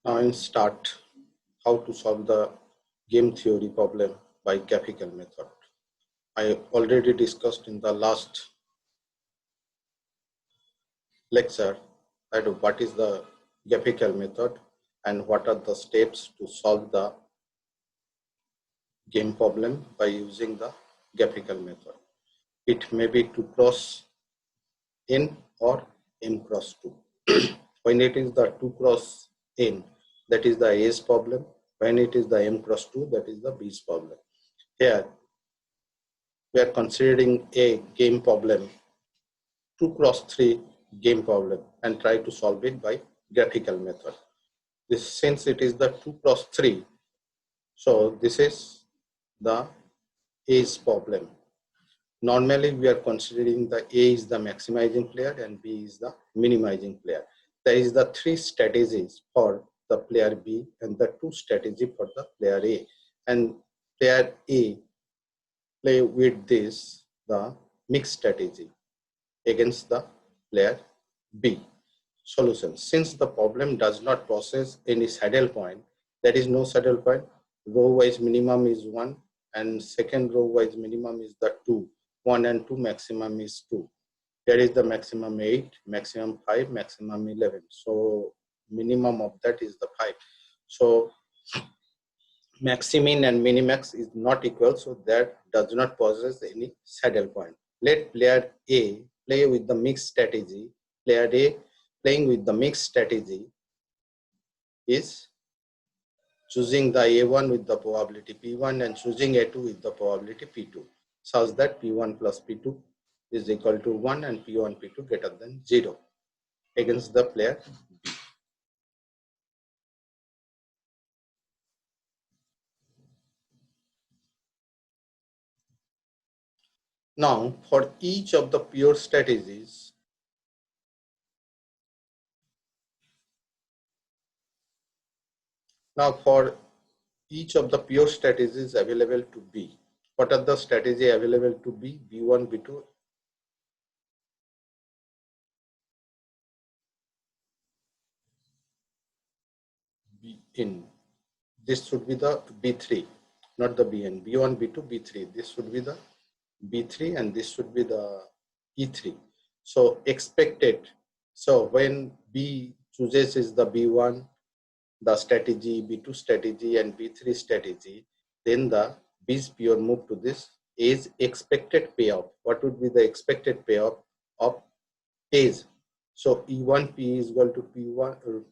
Now I'll start how to solve the game theory problem by graphical method. I already discussed in the last lecture that what is the graphical method and what are the steps to solve the game problem by using the graphical method. It may be 2 cross n or m cross 2. When it is the 2 cross n, that is the A's problem. When it is the m cross 2, that is the B's problem. Here we are considering a game problem, 2 cross 3 game problem, and try to solve it by graphical method. This, since it is the 2 cross 3, so this is the A's problem. Normally we are considering the A is the maximizing player and B is the minimizing player. There is the 3 strategies for the player B and the 2 strategy for the player A, and player A play with this the mixed strategy against the player B. Solution: since the problem does not possess any saddle point, that is no saddle point, row wise minimum is 1 and second row wise minimum is the 2, 1 and 2, maximum is 2. There is the maximum 8, maximum 5, maximum 11. So minimum of that is the 5. So maximin and minimax is not equal, so that does not possess any saddle point. Let player A play with the mixed strategy. Player A playing with the mixed strategy is choosing the A1 with the probability P1 and choosing A2 with the probability P2, such that P1 plus P2 is equal to 1 and P1 P2 greater than 0 against the player B. Now for each of the pure strategies, each of the pure strategies available to B. What are the strategy available to B? B1, B2. Bn. This should be the B3, not the Bn. B1, B2, B3. This should be the B3 and this should be the E3. So expected. So when B chooses is the B1, the strategy, B2 strategy and B3 strategy, then the B's pure move to this is expected payoff. What would be the expected payoff of A's? So E1P is equal to P1.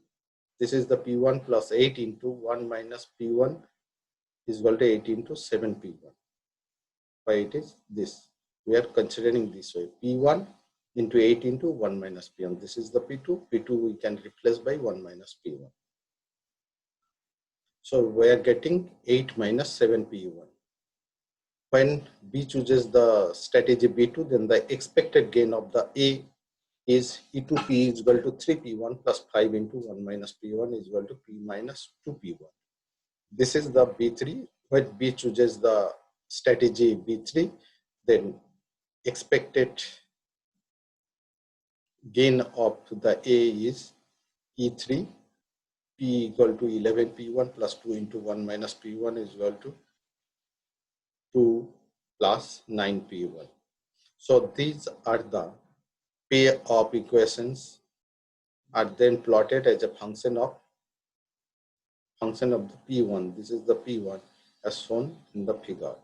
This is the P1 plus 8 into 1 minus P1 is equal to 8 into 7P1. Why it is this? We are considering this way. P1 into 8 into 1 minus P1. This is the P2. P2 we can replace by 1 minus P1. So we are getting 8 minus 7P1. When B chooses the strategy B2, then the expected gain of the A is E2P is equal to 3P1 plus 5 into 1 minus P1 is equal to P minus 2P1. This is the B3. When B chooses the strategy B3, then expected gain of the A is E3, P equal to 11P1 plus 2 into 1 minus P1 is equal to 2 plus 9P1. So these are the pair of equations are then plotted as a function of the P1. This is the P1 as shown in the figure.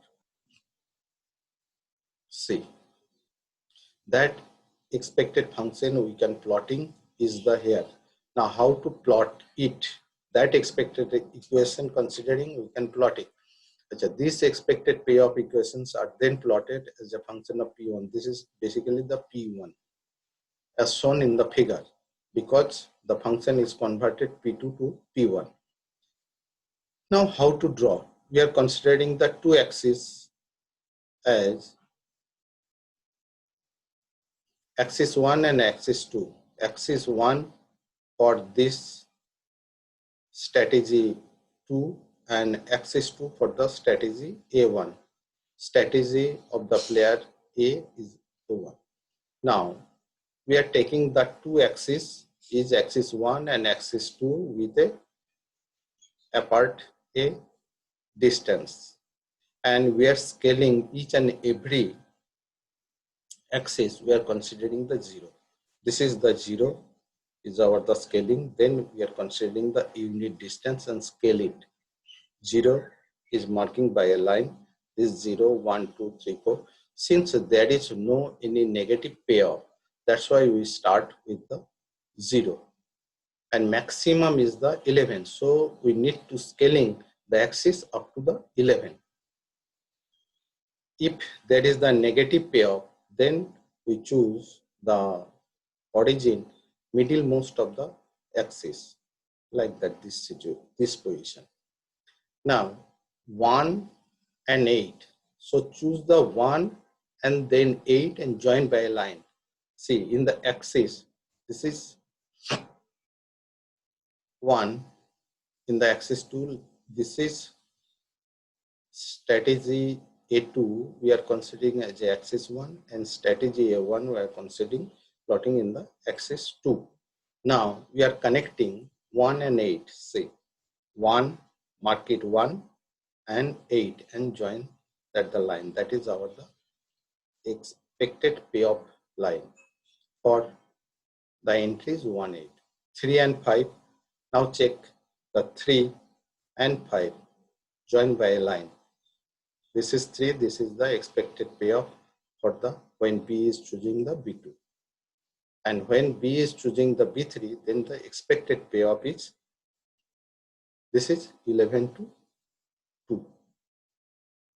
See, that expected function we can plotting is the here. Now how to plot it? That expected equation considering we can plot it. These expected payoff equations are then plotted as a function of P1. This is basically the P1 as shown in the figure because the function is converted P2 to P1. Now how to draw? We are considering the two axes as axis 1 and axis 2. Axis 1 for this strategy 2 and axis 2 for the strategy A1. Strategy of the player A is A1. Now we are taking the two axes is axis 1 and axis 2 with a apart a distance, and we are scaling each and every axis. We are considering the 0. This is the 0 is our the scaling. Then we are considering the unit distance and scale it. 0 is marking by a line. This 0, 1, 2, 3, 4. Since there is no any negative payoff, that's why we start with the 0. And maximum is the 11. So we need to scaling the axis up to the 11. If there is the negative payoff, then we choose the origin middle most of the axis, like that, this position. Now 1 and 8. So choose the 1 and then 8 and join by a line. See, in the axis, this is 1 in the axis tool. This is strategy A2 we are considering as axis 1, and strategy A1 we are considering plotting in the axis 2. Now we are connecting 1 and 8. See, 1, mark it 1 and 8 and join that the line. That is our the expected payoff line for the entries 1, 8. 3 and 5. Now check the 3 and 5 join by a line. This is 3. This is the expected payoff for the when B is choosing the B2. And when B is choosing the B3, then the expected payoff is, this is 11 to 2.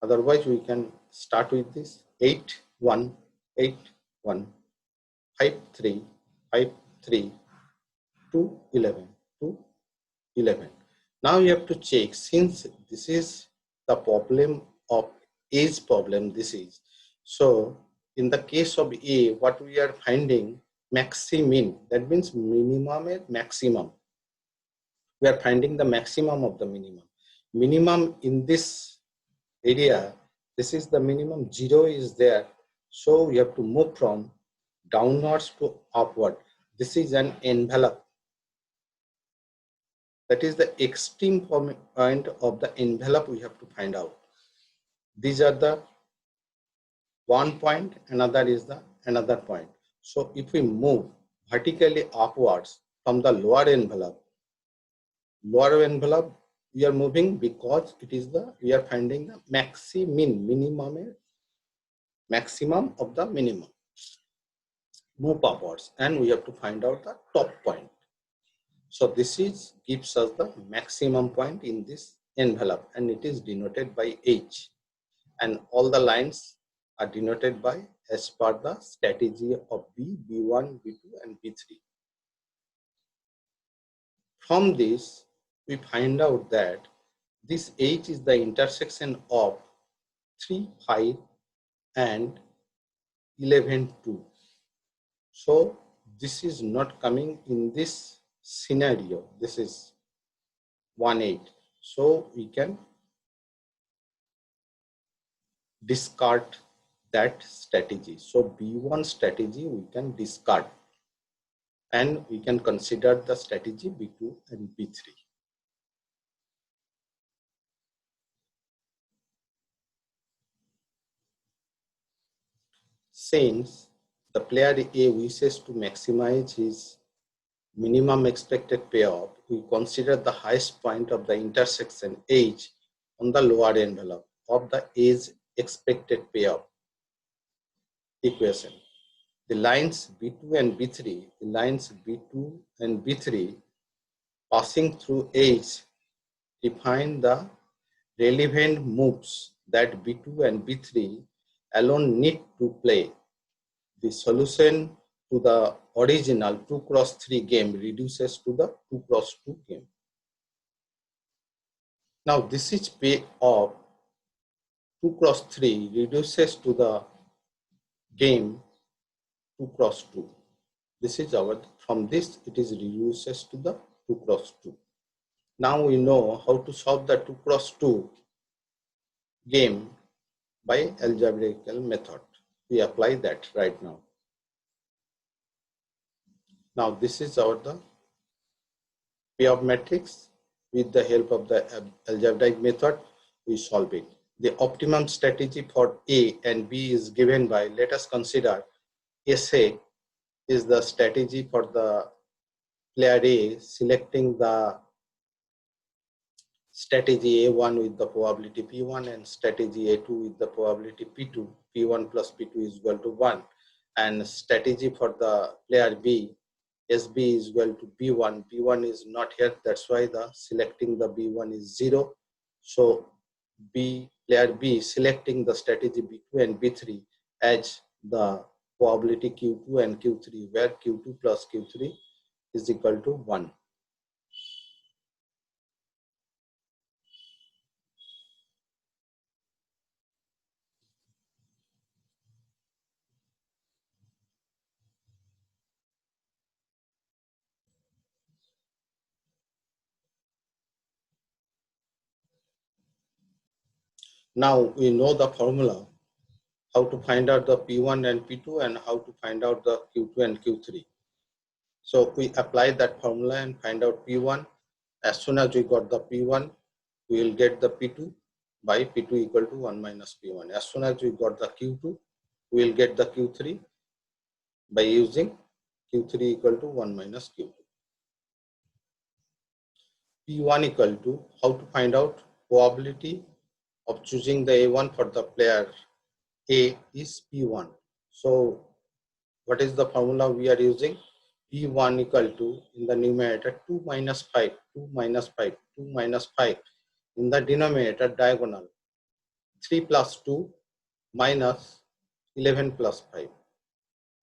Otherwise, we can start with this 8, 1, 8, 1, 5, 3, 5, 3, 2, 11, 2, 11. Now you have to check, since this is the problem of A's problem, this is. So in the case of A, what we are finding, maximin, that means minimum and maximum. We are finding the maximum of the minimum. Minimum in this area, this is the minimum, 0 is there. So we have to move from downwards to upward. This is an envelope. That is the extreme point of the envelope we have to find out. These are the one point, another is the another point. So if we move vertically upwards from the lower envelope we are moving because it is the, we are finding the maximum of the minimum. Move upwards and we have to find out the top point. So this is gives us the maximum point in this envelope, and it is denoted by H, and all the lines are denoted by as per the strategy of B, B1, B2 and B3. From this we find out that this H is the intersection of 3, 5 and 11, 2. So this is not coming in this scenario. This is 1, 8. So we can discard that strategy. So B1 strategy we can discard, and we can consider the strategy B2 and B3. Since the player A wishes to maximize his minimum expected payoff, we consider the highest point of the intersection H on the lower envelope of the A's expected payoff equation. The lines B2 and B3, the lines B2 and B3 passing through H define the relevant moves that B2 and B3 alone need to play. The solution to the original 2x3 game reduces to the 2x2 game. Now this is payoff 2x3 reduces to the game 2x2. This is our, from this it is reduces to the 2x2. Now we know how to solve the 2x2 game by algebraical method. We apply that right now. Now this is our the payoff matrix. with the help of the algebraic method, we solve it. The optimum strategy for A and B is given by, let us consider SA is the strategy for the player A selecting the strategy A1 with the probability P1 and strategy A2 with the probability P2. P1 plus P2 is equal to 1. And strategy for the player B, SB is equal to B1. B1 is not here, that's why the selecting the B1 is 0. So player B selecting the strategy B2 and B3 as the probability Q2 and Q3, where Q2 plus Q3 is equal to 1. Now we know the formula, how to find out the P1 and P2 and how to find out the Q2 and Q3. So we apply that formula and find out P1. As soon as we got the P1, we will get the P2 by P2 equal to 1 minus P1. As soon as we got the Q2, we will get the Q3 by using Q3 equal to 1 minus Q2. P1 equal to, how to find out probability of choosing the A1 for the player A is P1. So what is the formula we are using? P1 equal to, in the numerator, 2 minus 5, 2 minus 5, 2 minus 5. In the denominator, diagonal, 3 plus 2 minus 11 plus 5.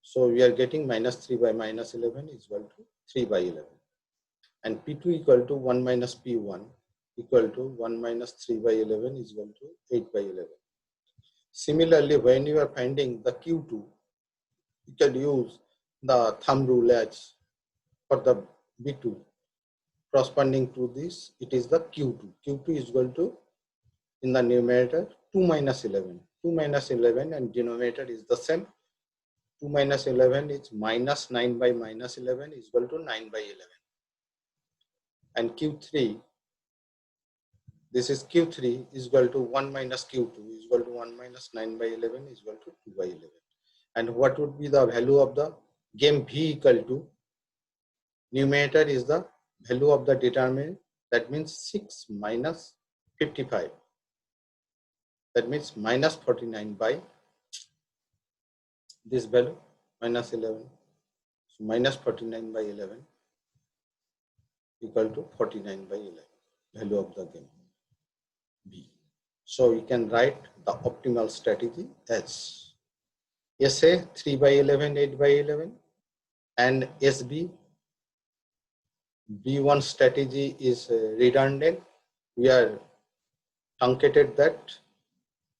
So we are getting minus 3 by minus 11 is equal to 3 by 11. And P2 equal to 1 minus P1 equal to 1 minus 3 by 11 is equal to 8 by 11. Similarly, when you are finding the Q2, you can use the thumb rule as for the B2 corresponding to this, it is the Q2. Q2 is equal to, in the numerator, 2 minus 11. 2 minus 11 and denominator is the same. 2 minus 11 is minus 9 by minus 11 is equal to 9 by 11. And Q3, this is Q3 is equal to 1 minus Q2 is equal to 1 minus 9 by 11 is equal to 2 by 11. And what would be the value of the game V equal to, numerator is the value of the determinant, that means 6 minus 55. That means minus 49 by this value, minus 11. So minus 49 by 11 equal to 49 by 11, value of the game B. So we can write the optimal strategy as SA 3 by 11, 8 by 11, and SB B1 strategy is redundant. We are truncated that,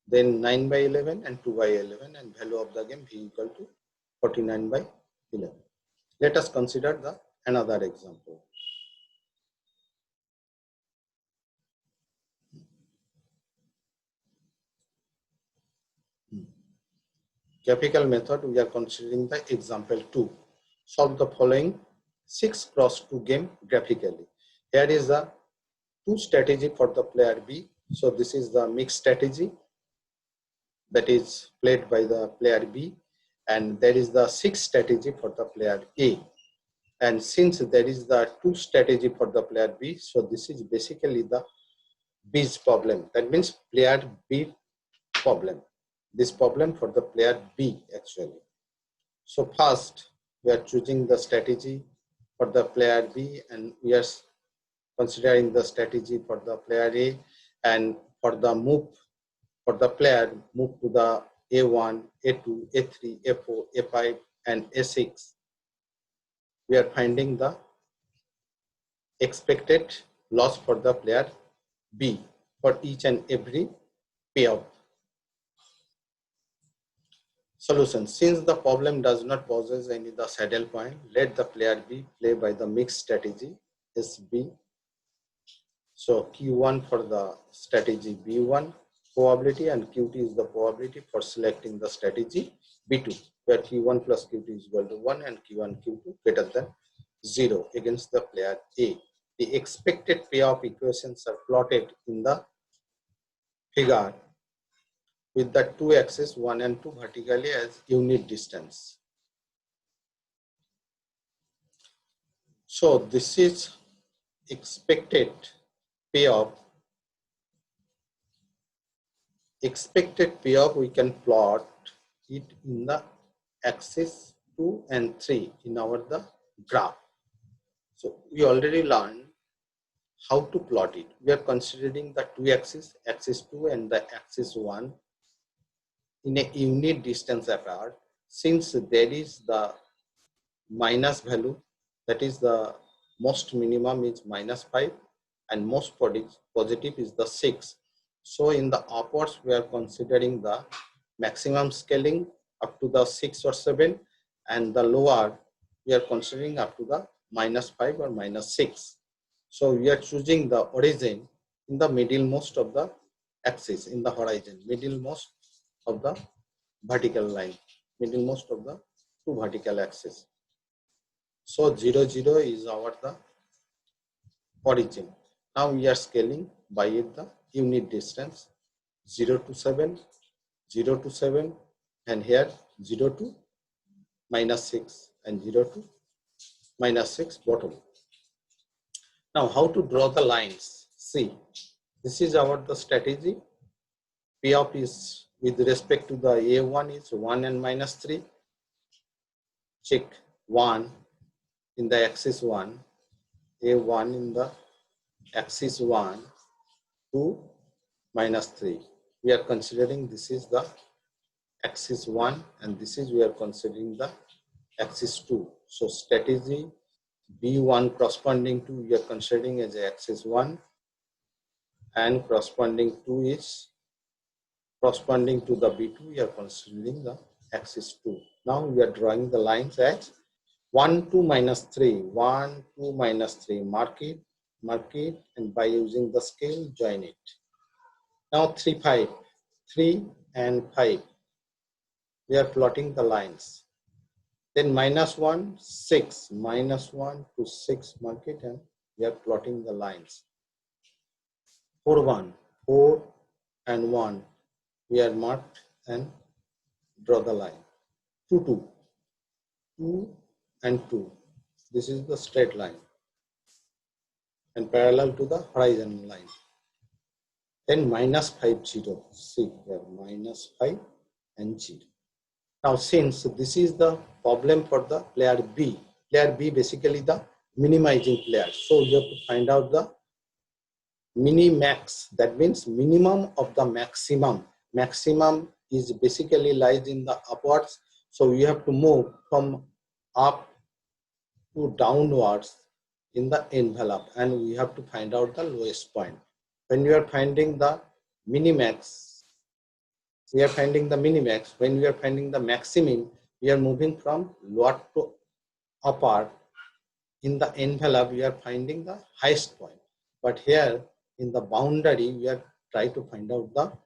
then 9 by 11 and 2 by 11, and value of the game V equal to 49 by 11. Let us consider the another example. Graphical method, we are considering the example 2. Solve the following 6 cross 2 game graphically. Here is the 2 strategy for the player B. So this is the mixed strategy that is played by the player B, and there is the 6 strategy for the player A. And since there is the 2 strategy for the player B, so this is basically the B's problem. That means player B problem. This problem for the player B actually. So first we are choosing the strategy for the player B, and we are considering the strategy for the player A, and for the move for the player, move to the A1, A2, A3, A4, A5 and A6. We are finding the expected loss for the player B for each and every payout. Solution. Since the problem does not possess any the saddle point, let the player B play by the mixed strategy SB. So Q1 for the strategy B1 probability, and Q2 is the probability for selecting the strategy B2, where Q1 plus Q2 is equal to 1 and Q1 Q2 greater than 0 against the player A. the expected payoff equations are plotted in the figure with the two axes 1 and 2 vertically as unit distance. So this is expected payoff. Expected payoff, we can plot it in the axis 2 and 3 in the graph. So we already learned how to plot it. We are considering the two axes, axis 2 and the axis 1 in a unit distance apart. Since there is the minus value, that is the most minimum is -5 and most positive is the 6. So in the upwards, we are considering the maximum scaling up to the 6 or 7, and the lower we are considering up to the -5 or -6. So we are choosing the origin in the middlemost of the axis, in the horizon, middlemost of the vertical line, middlemost of the two vertical axes. So 0, 0 is the origin. Now we are scaling by the unit distance 0 to 7, 0 to 7, and here 0 to -6 and 0 to -6 bottom. Now how to draw the lines? See, this is the strategy. Payoff is with respect to the A1 is 1 and -3. Check 1 in the axis 1, A1 in the axis 1, 2, -3. We are considering this is the axis 1 and this is we are considering the axis 2. So strategy B1 corresponding to we are considering as axis 1 and corresponding to is corresponding to the B2 we are considering the axis 2. Now we are drawing the lines as 1, 2, -3, 1, 2, -3, mark it, and by using the scale join it. Now 3, 5, 3 and 5, we are plotting the lines. Then -1, 6, -1 to 6, mark it, and we are plotting the lines. 4, 1, 4 and 1, we are marked and draw the line. 2, 2, 2 and 2, this is the straight line and parallel to the horizon line. Then -5, 0, see here, -5 and 0. Now since this is the problem for the player B basically the minimizing player, so you have to find out the minimax, that means minimum of the maximum. Maximum is basically lies in the upwards, so you have to move from up to downwards in the envelope and we have to find out the lowest point. When we are finding the minimax, we are finding the minimax. When we are finding the maximum, we are moving from lower to upper. In the envelope, we are finding the highest point. But here in the boundary, we are trying to find out the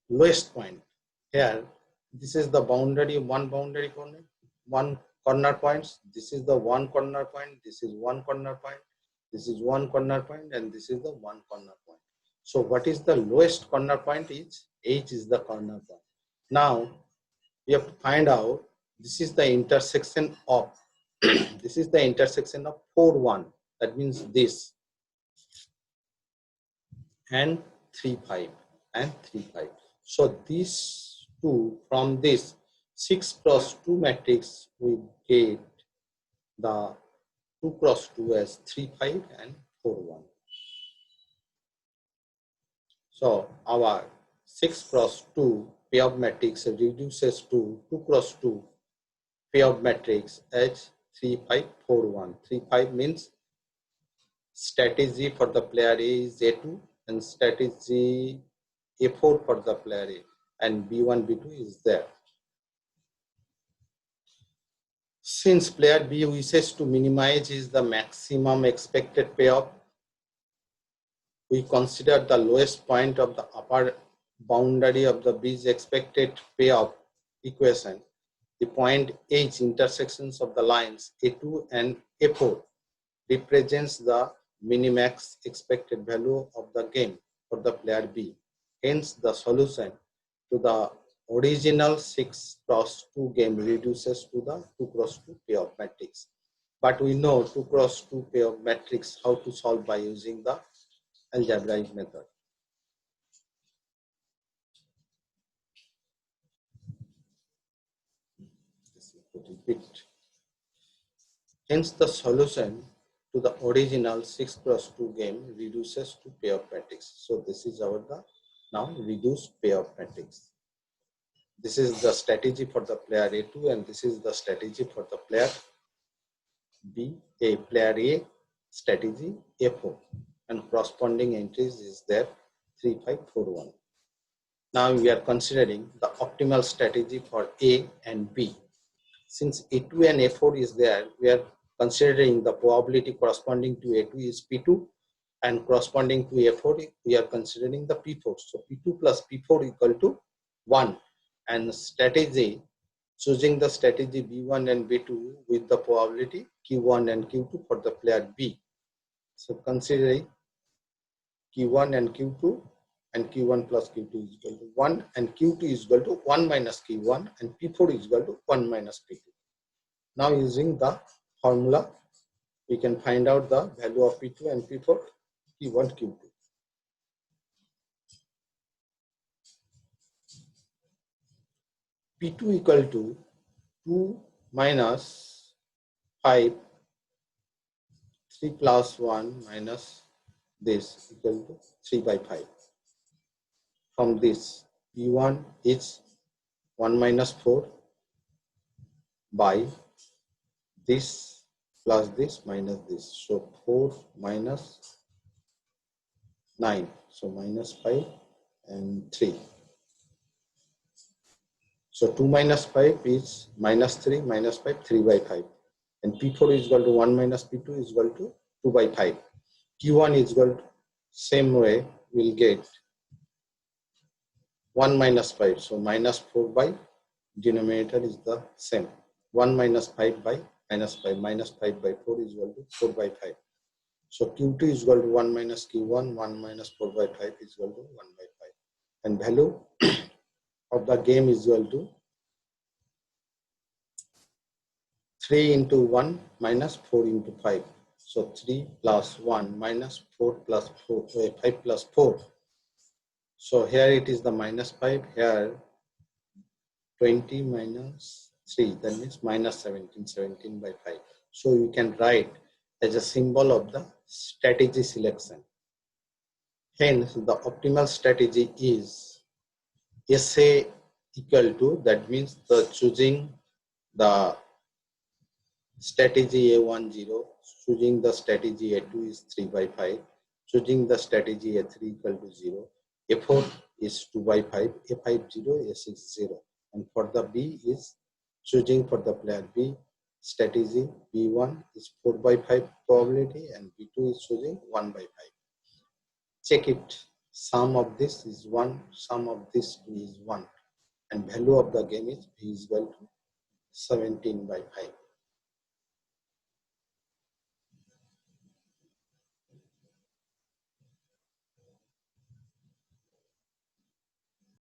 lowest point. Here, this is the boundary, one boundary corner, one corner points. This is the one corner point. This is one corner point. This is one corner point, and this is the one corner point. So what is the lowest corner point is H is the corner point. Now we have to find out this is the intersection of this is the intersection of 4, 1. That means this and 3, 5 and 3, 5. So these two, from this 6 cross 2 matrix, we get the 2 cross 2 as 3, 5 and 4, 1. So our 6 cross 2 payoff matrix reduces to 2 cross 2 payoff matrix as 3, 5, 4, 1. 3, 5 means strategy for the player A is A2 and strategy A4 for the player A, and B1, B2 is there. Since player B wishes to minimize is the maximum expected payoff, we consider the lowest point of the upper boundary of the B's expected payoff equation. The point H intersections of the lines A2 and A4 represents the minimax expected value of the game for the player B. Hence, the solution to the original 6x2 game reduces to the 2x2 payoff matrix. But we know 2x2 payoff matrix how to solve by using the algebraic method. Hence, the solution to the original 6x2 game reduces to payoff matrix. So this is our now reduced payoff matrix. This is the strategy for the player A2 and this is the strategy for the player B. Player A strategy A4 and corresponding entries is there 3541. Now we are considering the optimal strategy for A and B. Since A2 and A4 is there, we are considering the probability corresponding to A2 is P2 and corresponding to A4 we are considering the P4. So P2 plus P4 equal to 1 and strategy choosing the strategy B1 and B2 with the probability Q1 and Q2 for the player B. So considering Q1 and Q2 and Q1 plus Q2 is equal to 1 and Q2 is equal to 1 minus Q1 and P4 is equal to 1 minus P2. Now using the formula, we can find out the value of P2 and P4, Q1, Q2. P2 equal to 2 minus 5, 3 plus 1 minus this equal to 3 by 5. From this, P1 is 1 minus 4 by this plus this minus this. So 4 minus 9. So minus 5 and 3. So 2 minus 5 is minus 3, minus 5, 3 by 5. And P4 is equal to 1 minus P2 is equal to 2 by 5. Q1 is equal to same way, we'll get 1 minus 5. So minus 4 by denominator is the same. 1 minus 5 by minus 5. Minus 5 by 4 is equal to 4 by 5. So Q2 is equal to 1 minus Q1. 1 minus 4 by 5 is equal to 1 by 5. And value of the game is equal to 3 into 1 minus 4 into 5. So 3 plus 1 minus 4 plus 4, 5 plus 4. So here it is the minus 5, here 20 minus 3, that means minus 17, 17 by 5. So you can write as a symbol of the strategy selection. Hence, the optimal strategy is SA equal to, that means the choosing the strategy A10, choosing the strategy A2 is 3 by 5, choosing the strategy A3 equal to 0, A4 is 2 by 5, A5 0, A6 0. And for the B is choosing for the player B, strategy B1 is 4 by 5 probability and B2 is choosing 1 by 5. Check it, sum of this is 1, sum of this is 1 and value of the game is B is equal to 17 by 5.